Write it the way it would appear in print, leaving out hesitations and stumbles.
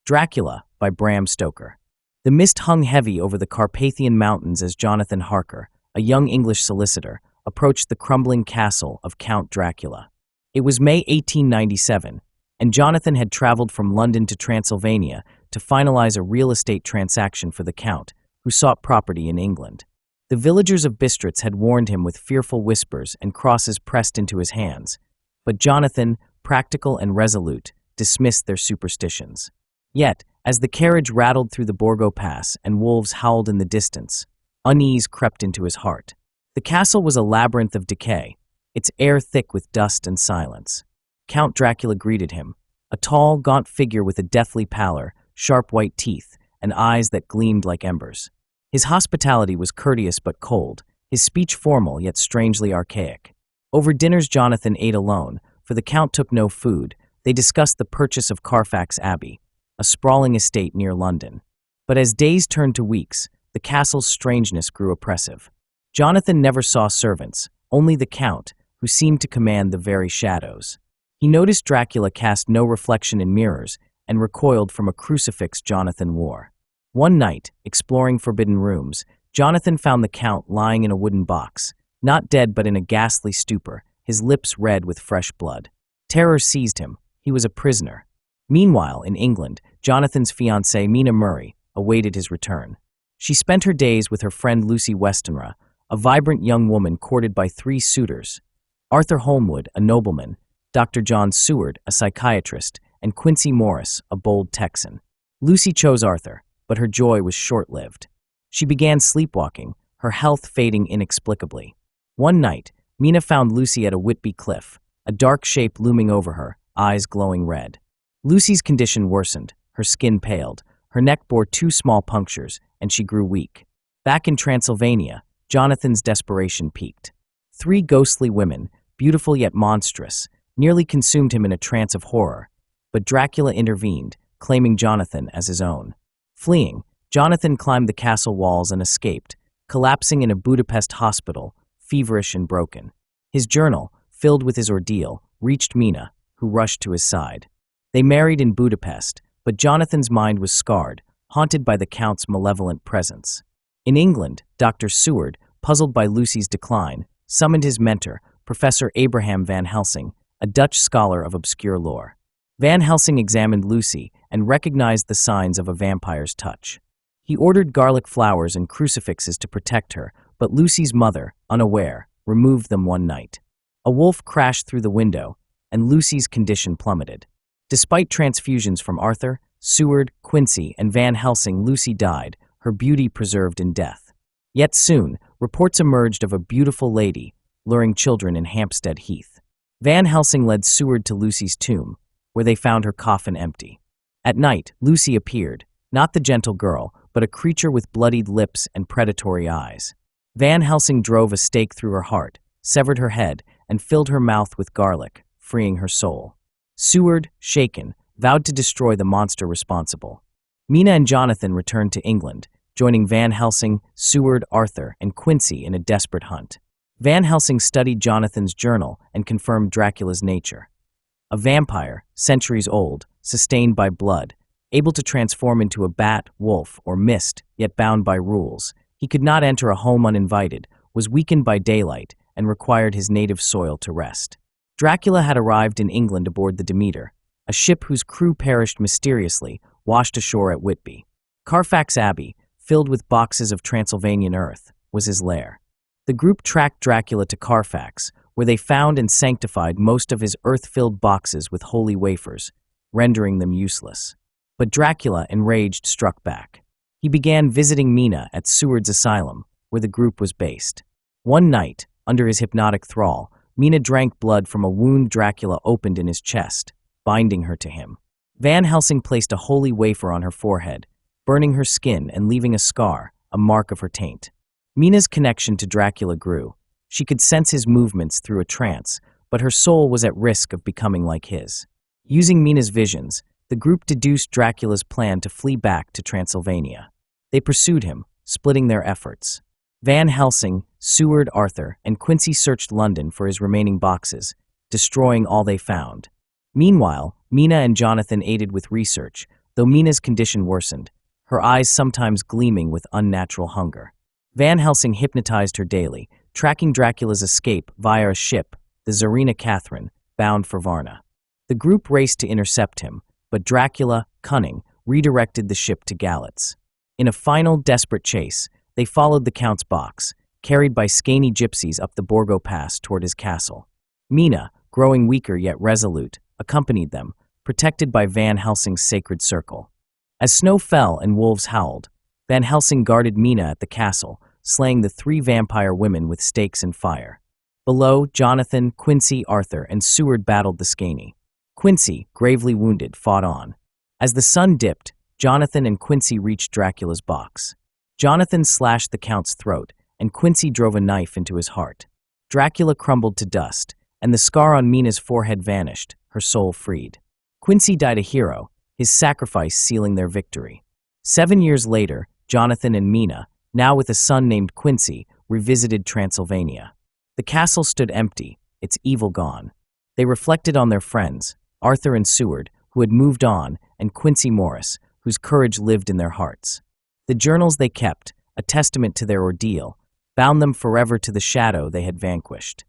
Dracula by Bram Stoker. The mist hung heavy over the Carpathian Mountains as Jonathan Harker, a young English solicitor, approached the crumbling castle of Count Dracula. It was May 1897, and Jonathan had traveled from London to Transylvania to finalize a real estate transaction for the Count, who sought property in England. The villagers of Bistritz had warned him with fearful whispers and crosses pressed into his hands, but Jonathan, practical and resolute, dismissed their superstitions. Yet, as the carriage rattled through the Borgo Pass and wolves howled in the distance, unease crept into his heart. The castle was a labyrinth of decay, its air thick with dust and silence. Count Dracula greeted him, a tall, gaunt figure with a deathly pallor, sharp white teeth, and eyes that gleamed like embers. His hospitality was courteous but cold, his speech formal yet strangely archaic. Over dinners Jonathan ate alone, for the Count took no food. They discussed the purchase of Carfax Abbey, a sprawling estate near London. But as days turned to weeks, the castle's strangeness grew oppressive. Jonathan never saw servants, only the Count, who seemed to command the very shadows. He noticed Dracula cast no reflection in mirrors and recoiled from a crucifix Jonathan wore. One night, exploring forbidden rooms, Jonathan found the Count lying in a wooden box, not dead but in a ghastly stupor, his lips red with fresh blood. Terror seized him. He was a prisoner. Meanwhile, in England, Jonathan's fiancée, Mina Murray, awaited his return. She spent her days with her friend Lucy Westenra, a vibrant young woman courted by 3 suitors: Arthur Holmwood, a nobleman, Dr. John Seward, a psychiatrist, and Quincy Morris, a bold Texan. Lucy chose Arthur, but her joy was short-lived. She began sleepwalking, her health fading inexplicably. One night, Mina found Lucy at a Whitby cliff, a dark shape looming over her, eyes glowing red. Lucy's condition worsened, her skin paled, her neck bore 2 small punctures, and she grew weak. Back in Transylvania, Jonathan's desperation peaked. 3 ghostly women, beautiful yet monstrous, nearly consumed him in a trance of horror, but Dracula intervened, claiming Jonathan as his own. Fleeing, Jonathan climbed the castle walls and escaped, collapsing in a Budapest hospital, feverish and broken. His journal, filled with his ordeal, reached Mina, who rushed to his side. They married in Budapest, but Jonathan's mind was scarred, haunted by the Count's malevolent presence. In England, Dr. Seward, puzzled by Lucy's decline, summoned his mentor, Professor Abraham Van Helsing, a Dutch scholar of obscure lore. Van Helsing examined Lucy and recognized the signs of a vampire's touch. He ordered garlic flowers and crucifixes to protect her, but Lucy's mother, unaware, removed them one night. A wolf crashed through the window, and Lucy's condition plummeted. Despite transfusions from Arthur, Seward, Quincy, and Van Helsing, Lucy died, her beauty preserved in death. Yet soon, reports emerged of a beautiful lady, luring children in Hampstead Heath. Van Helsing led Seward to Lucy's tomb, where they found her coffin empty. At night, Lucy appeared, not the gentle girl, but a creature with bloodied lips and predatory eyes. Van Helsing drove a stake through her heart, severed her head, and filled her mouth with garlic, freeing her soul. Seward, shaken, vowed to destroy the monster responsible. Mina and Jonathan returned to England, joining Van Helsing, Seward, Arthur, and Quincy in a desperate hunt. Van Helsing studied Jonathan's journal and confirmed Dracula's nature. A vampire, centuries old, sustained by blood, able to transform into a bat, wolf, or mist, yet bound by rules. He could not enter a home uninvited, was weakened by daylight, and required his native soil to rest. Dracula had arrived in England aboard the Demeter, a ship whose crew perished mysteriously, washed ashore at Whitby. Carfax Abbey, filled with boxes of Transylvanian earth, was his lair. The group tracked Dracula to Carfax, where they found and sanctified most of his earth-filled boxes with holy wafers, rendering them useless. But Dracula, enraged, struck back. He began visiting Mina at Seward's asylum, where the group was based. One night, under his hypnotic thrall, Mina drank blood from a wound Dracula opened in his chest, binding her to him. Van Helsing placed a holy wafer on her forehead, burning her skin and leaving a scar, a mark of her taint. Mina's connection to Dracula grew. She could sense his movements through a trance, but her soul was at risk of becoming like his. Using Mina's visions, the group deduced Dracula's plan to flee back to Transylvania. They pursued him, splitting their efforts. Van Helsing, Seward, Arthur, and Quincy searched London for his remaining boxes, destroying all they found. Meanwhile, Mina and Jonathan aided with research, though Mina's condition worsened, her eyes sometimes gleaming with unnatural hunger. Van Helsing hypnotized her daily, tracking Dracula's escape via a ship, the Tsarina Catherine, bound for Varna. The group raced to intercept him, but Dracula, cunning, redirected the ship to Galatz. In a final, desperate chase, they followed the Count's box, carried by scanty gypsies up the Borgo Pass toward his castle. Mina, growing weaker yet resolute, accompanied them, protected by Van Helsing's sacred circle. As snow fell and wolves howled, Van Helsing guarded Mina at the castle, slaying the 3 vampire women with stakes and fire. Below, Jonathan, Quincy, Arthur, and Seward battled the Scaney. Quincy, gravely wounded, fought on. As the sun dipped, Jonathan and Quincy reached Dracula's box. Jonathan slashed the Count's throat, and Quincy drove a knife into his heart. Dracula crumbled to dust, and the scar on Mina's forehead vanished, her soul freed. Quincy died a hero, his sacrifice sealing their victory. 7 years later, Jonathan and Mina, now with a son named Quincy, revisited Transylvania. The castle stood empty, its evil gone. They reflected on their friends, Arthur and Seward, who had moved on, and Quincy Morris, whose courage lived in their hearts. The journals they kept, a testament to their ordeal, bound them forever to the shadow they had vanquished.